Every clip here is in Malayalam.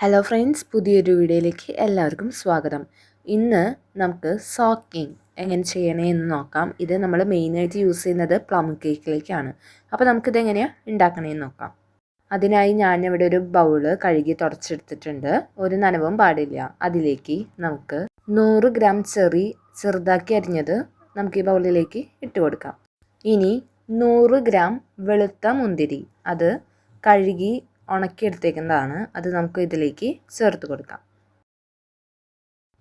ഹലോ ഫ്രണ്ട്സ്, പുതിയൊരു വീഡിയോയിലേക്ക് എല്ലാവർക്കും സ്വാഗതം. ഇന്ന് നമുക്ക് സോക്കിംഗ് എങ്ങനെ ചെയ്യണേ എന്ന് നോക്കാം. ഇത് നമ്മൾ മെയിനായിട്ട് യൂസ് ചെയ്യുന്നത് പ്ലം കേക്കിലേക്കാണ്. അപ്പോൾ നമുക്കിത് എങ്ങനെയാണ് ഉണ്ടാക്കണേന്ന് നോക്കാം. അതിനായി ഞാനിവിടെ ഒരു ബൗള് കഴുകി തുടച്ചെടുത്തിട്ടുണ്ട്. ഒരു നനവും പാടില്ല. അതിലേക്ക് നമുക്ക് 100 ഗ്രാം ചെറുതാക്കി അരിഞ്ഞത് നമുക്ക് ഈ ബൗളിലേക്ക് ഇട്ട് കൊടുക്കാം. ഇനി 100 ഗ്രാം വെളുത്ത മുന്തിരി, അത് കഴുകി ഉണക്കിയെടുത്തേക്കുന്നതാണ്. അത് നമുക്ക് ഇതിലേക്ക് ചേർത്ത് കൊടുക്കാം.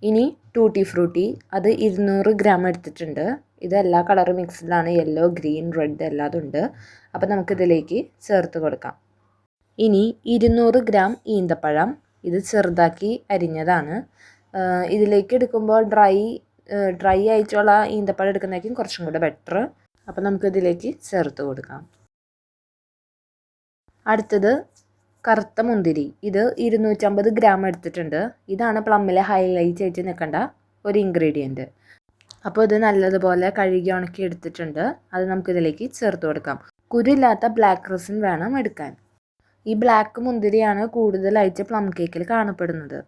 ഇനി ടൂട്ടി ഫ്രൂട്ടി, അത് 200 ഗ്രാം എടുത്തിട്ടുണ്ട്. ഇത് എല്ലാ കളറും മിക്സ്ഡിലാണ്, യെല്ലോ, ഗ്രീൻ, റെഡ് എല്ലാതും ഉണ്ട്. അപ്പോൾ നമുക്കിതിലേക്ക് ചേർത്ത് കൊടുക്കാം. ഇനി 200 ഗ്രാം ഈന്തപ്പഴം, ഇത് ചെറുതാക്കി അരിഞ്ഞതാണ്. ഇതിലേക്ക് എടുക്കുമ്പോൾ ഡ്രൈ ആയിട്ടുള്ള ഈന്തപ്പഴം എടുക്കുന്നതായിരിക്കും കുറച്ചും കൂടെ ബെറ്റർ. അപ്പോൾ നമുക്കിതിലേക്ക് ചേർത്ത് കൊടുക്കാം. അടുത്തത് കറുത്ത മുന്തിരി, ഇത് 250 ഗ്രാം എടുത്തിട്ടുണ്ട്. ഇതാണ് പ്ലമ്മിലെ ഹൈലൈറ്റ് ആയിട്ട് നിൽക്കേണ്ട ഒരു ഇൻഗ്രീഡിയൻറ്റ്. അപ്പോൾ ഇത് നല്ലതുപോലെ കഴുകി ഉണക്കി എടുത്തിട്ടുണ്ട്. അത് നമുക്കിതിലേക്ക് ചേർത്ത് കൊടുക്കാം. കുരുമില്ലാത്ത ബ്ലാക്ക് റസിൻ വേണം എടുക്കാൻ. ഈ ബ്ലാക്ക് മുന്തിരിയാണ് കൂടുതലായിട്ട് പ്ലം കേക്കിൽ കാണപ്പെടുന്നത്.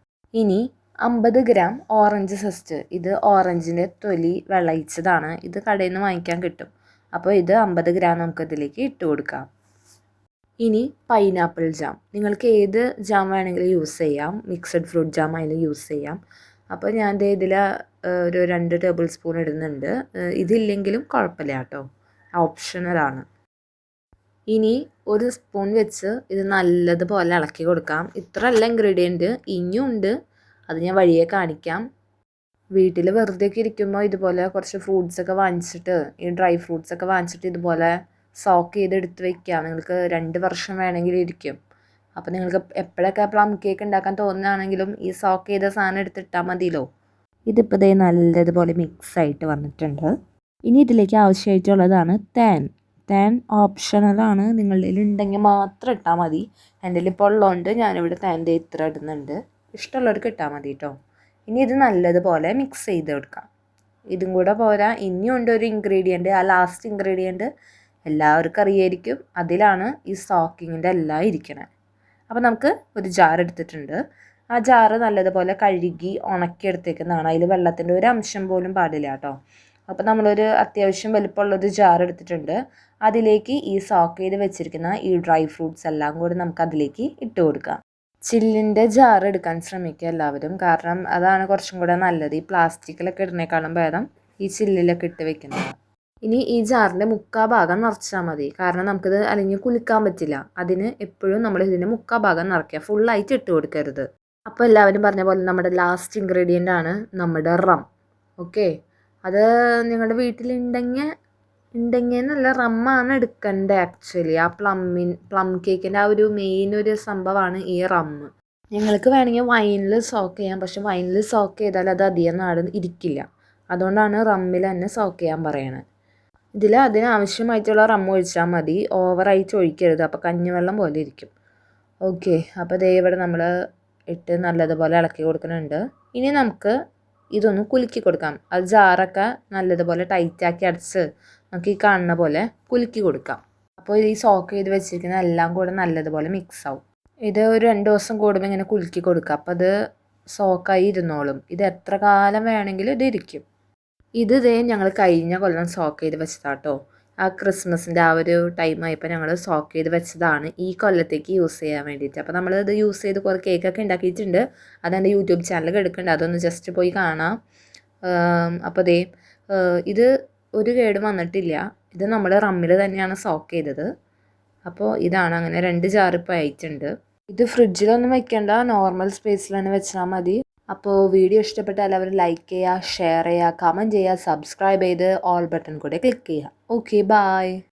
ഇനി 50 ഗ്രാം ഓറഞ്ച് സെസ്റ്റ്, ഇത് ഓറഞ്ചിൻ്റെ തൊലി വിളയിച്ചതാണ്. ഇത് കടയിൽ നിന്ന് വാങ്ങിക്കാൻ കിട്ടും. അപ്പോൾ ഇത് 50 ഗ്രാം നമുക്കിതിലേക്ക് ഇട്ട് കൊടുക്കാം. ഇനി പൈനാപ്പിൾ ജാം, നിങ്ങൾക്ക് ഏത് ജാം വേണമെങ്കിലും യൂസ് ചെയ്യാം. മിക്സഡ് ഫ്രൂട്ട് ജാം അതിൽ യൂസ് ചെയ്യാം. അപ്പോൾ ഞാൻ ഇതിൽ ഒരു 2 ടേബിൾ സ്പൂൺ ഇടുന്നുണ്ട്. ഇതില്ലെങ്കിലും കുഴപ്പമില്ല കേട്ടോ, ഓപ്ഷണലാണ്. ഇനി 1 സ്പൂൺ വെച്ച് ഇത് നല്ലതുപോലെ ഇളക്കി കൊടുക്കാം. ഇത്ര അല്ല ഇൻഗ്രീഡിയൻറ്റ്, ഇനിയും ഉണ്ട്. അത് ഞാൻ വഴിയെ കാണിക്കാം. വീട്ടിൽ വെറുതെ ഒക്കെ ഇരിക്കുമ്പോൾ ഇതുപോലെ കുറച്ച് ഫ്രൂട്ട്സൊക്കെ വാങ്ങിച്ചിട്ട്, ഈ ഡ്രൈ ഫ്രൂട്ട്സൊക്കെ വാങ്ങിച്ചിട്ട് ഇതുപോലെ സോക്ക് ചെയ്ത് എടുത്ത് വയ്ക്കുക. നിങ്ങൾക്ക് 2 വർഷം വേണമെങ്കിലും ഇരിക്കും. അപ്പോൾ നിങ്ങൾക്ക് എപ്പോഴൊക്കെ പ്ലം കേക്ക് ഉണ്ടാക്കാൻ തോന്നുകയാണെങ്കിലും ഈ സോക്ക് ചെയ്ത സാധനം എടുത്തിട്ടാൽ മതിയല്ലോ. ഇതിപ്പോൾ ദേ നല്ലതുപോലെ മിക്സായിട്ട് വന്നിട്ടുണ്ട്. ഇനി ഇതിലേക്ക് ആവശ്യമായിട്ടുള്ളതാണ് തേൻ ഓപ്ഷണലാണ്. നിങ്ങളുടെ കയ്യിൽ ഉണ്ടെങ്കിൽ മാത്രം ഇട്ടാൽ മതി. എൻ്റെ കയ്യിൽ ഇപ്പോൾ ഉള്ളതുകൊണ്ട് ഞാനിവിടെ തേൻ്റെ ഇത്ര ഇടുന്നുണ്ട്. ഇഷ്ടമുള്ളവർക്ക് ഇട്ടാൽ മതി കേട്ടോ. ഇനി ഇത് നല്ലതുപോലെ മിക്സ് ചെയ്ത് കൊടുക്കാം. ഇതും കൂടെ പോരാ, ഇനിയും ഉണ്ട് ഒരു ഇൻഗ്രീഡിയൻറ്റ്. ആ ലാസ്റ്റ് ഇൻഗ്രീഡിയൻറ്റ് എല്ലാവർക്കും അറിയായിരിക്കും. അതിലാണ് ഈ സോക്കിങ്ങിൻ്റെ എല്ലാം ഇരിക്കണേ. അപ്പോൾ നമുക്ക് ഒരു ജാർ എടുത്തിട്ടുണ്ട്. ആ ജാറ് നല്ലതുപോലെ കഴുകി ഉണക്കിയെടുത്തേക്കുന്നതാണ്. അതിൽ വെള്ളത്തിൻ്റെ ഒരു അംശം പോലും പാടില്ല കേട്ടോ. അപ്പോൾ നമ്മളൊരു അത്യാവശ്യം വലുപ്പമുള്ളൊരു ജാർ എടുത്തിട്ടുണ്ട്. അതിലേക്ക് ഈ സോക്ക് ചെയ്ത് വെച്ചിരിക്കുന്ന ഈ ഡ്രൈ ഫ്രൂട്ട്സ് എല്ലാം കൂടി നമുക്ക് അതിലേക്ക് ഇട്ട് കൊടുക്കാം. ചില്ലിൻ്റെ ജാർ എടുക്കാൻ ശ്രമിക്കുക എല്ലാവരും, കാരണം അതാണ് കുറച്ചും കൂടെ നല്ലത്. ഈ പ്ലാസ്റ്റിക്കിലൊക്കെ ഇടുന്നേക്കാളും ഭേദം ഈ ചില്ലിലൊക്കെ ഇട്ട് വെക്കുന്നത്. ഇനി ഈ ജാറിൻ്റെ മുക്കാൽ ഭാഗം നിറച്ചാൽ മതി, കാരണം നമുക്കിത് അല്ലെങ്കിൽ കുലുക്കാൻ പറ്റില്ല. അതിന് എപ്പോഴും നമ്മൾ ഇതിൻ്റെ മുക്കാൽ ഭാഗം നിറയ്ക്കുക, ഫുള്ളായിട്ട് ഇട്ട് കൊടുക്കരുത്. അപ്പോൾ എല്ലാവരും പറഞ്ഞ പോലെ നമ്മുടെ ലാസ്റ്റ് ഇൻഗ്രീഡിയൻ്റ് ആണ് നമ്മുടെ റം. ഓക്കെ, അത് നിങ്ങളുടെ വീട്ടിലുണ്ടെങ്കിൽ എന്നല്ല, റമ്മാണ് എടുക്കേണ്ടത് ആക്ച്വലി. ആ പ്ലം കേക്കിൻ്റെ ആ ഒരു മെയിൻ ഒരു സംഭവമാണ് ഈ റമ്മ്. നിങ്ങൾക്ക് വേണമെങ്കിൽ വൈനിൽ സോക്ക് ചെയ്യാം, പക്ഷെ വൈനിൽ സോക്ക് ചെയ്താൽ അത് അധികം നാട് ഇരിക്കില്ല. അതുകൊണ്ടാണ് റമ്മിൽ തന്നെ സോക്ക് ചെയ്യാൻ പറയണത്. ഇതിൽ അതിനാവശ്യമായിട്ടുള്ള റമ്മ് ഒഴിച്ചാൽ മതി, ഓവറായിട്ട് ഒഴിക്കരുത്. അപ്പോൾ കഞ്ഞിവെള്ളം പോലെ ഇരിക്കും. ഓക്കെ, അപ്പോൾ ദേ ഇവിടെ നമ്മൾ ഇട്ട് നല്ലതുപോലെ ഇളക്കി കൊടുക്കുന്നുണ്ട്. ഇനി നമുക്ക് ഇതൊന്ന് കുലുക്കി കൊടുക്കാം. അത് ജാറൊക്കെ നല്ലതുപോലെ ടൈറ്റാക്കി അടച്ച് നമുക്ക് ഈ കാണുന്ന പോലെ കുലുക്കി കൊടുക്കാം. അപ്പോൾ ഈ സോക്ക് ചെയ്ത് വെച്ചിരിക്കുന്ന എല്ലാം കൂടെ നല്ലതുപോലെ മിക്സ് ആവും. ഇത് ഒരു 2 ദിവസം കൂടുമ്പോൾ ഇങ്ങനെ കുലുക്കി കൊടുക്കുക. അപ്പോൾ അത് സോക്കായി ഇരുന്നോളും. ഇത് എത്ര കാലം വേണമെങ്കിലും ഇത് ഇരിക്കും. ഇത് ഞങ്ങൾ കഴിഞ്ഞ കൊല്ലം സോക്ക് ചെയ്ത് വെച്ചതാട്ടോ. ആ ക്രിസ്മസിൻ്റെ ആ ഒരു ടൈമായപ്പോൾ ഞങ്ങൾ സോക്ക് ചെയ്ത് വെച്ചതാണ് ഈ കൊല്ലത്തേക്ക് യൂസ് ചെയ്യാൻ വേണ്ടിയിട്ട്. അപ്പോൾ നമ്മളത് യൂസ് ചെയ്ത് കുറേ കേക്കൊക്കെ ഉണ്ടാക്കിയിട്ടുണ്ട്. അതെൻ്റെ യൂട്യൂബ് ചാനലൊക്കെ എടുക്കുന്നുണ്ട്, അതൊന്ന് ജസ്റ്റ് പോയി കാണാം. അപ്പോൾ ഇത് ഒരു കേടും വന്നിട്ടില്ല. ഇത് നമ്മൾ റമ്മിൽ തന്നെയാണ് സോക്ക് ചെയ്തത്. അപ്പോൾ ഇതാണ്, അങ്ങനെ 2 ജാർ ഇപ്പോൾ ആയിട്ടുണ്ട്. ഇത് ഫ്രിഡ്ജിലൊന്നും വെക്കേണ്ട, നോർമൽ സ്പേസിൽ തന്നെ വെച്ചാൽ മതി. അപ്പോൾ വീഡിയോ ഇഷ്ടപ്പെട്ട എല്ലാവരും ലൈക്ക് ചെയ്യുക, ഷെയർ ചെയ്യുക, കമൻറ്റ് ചെയ്യുക, സബ്സ്ക്രൈബ് ചെയ്ത് ഓൾ ബട്ടൺ കൂടെ ക്ലിക്ക് ചെയ്യുക. Okay, by.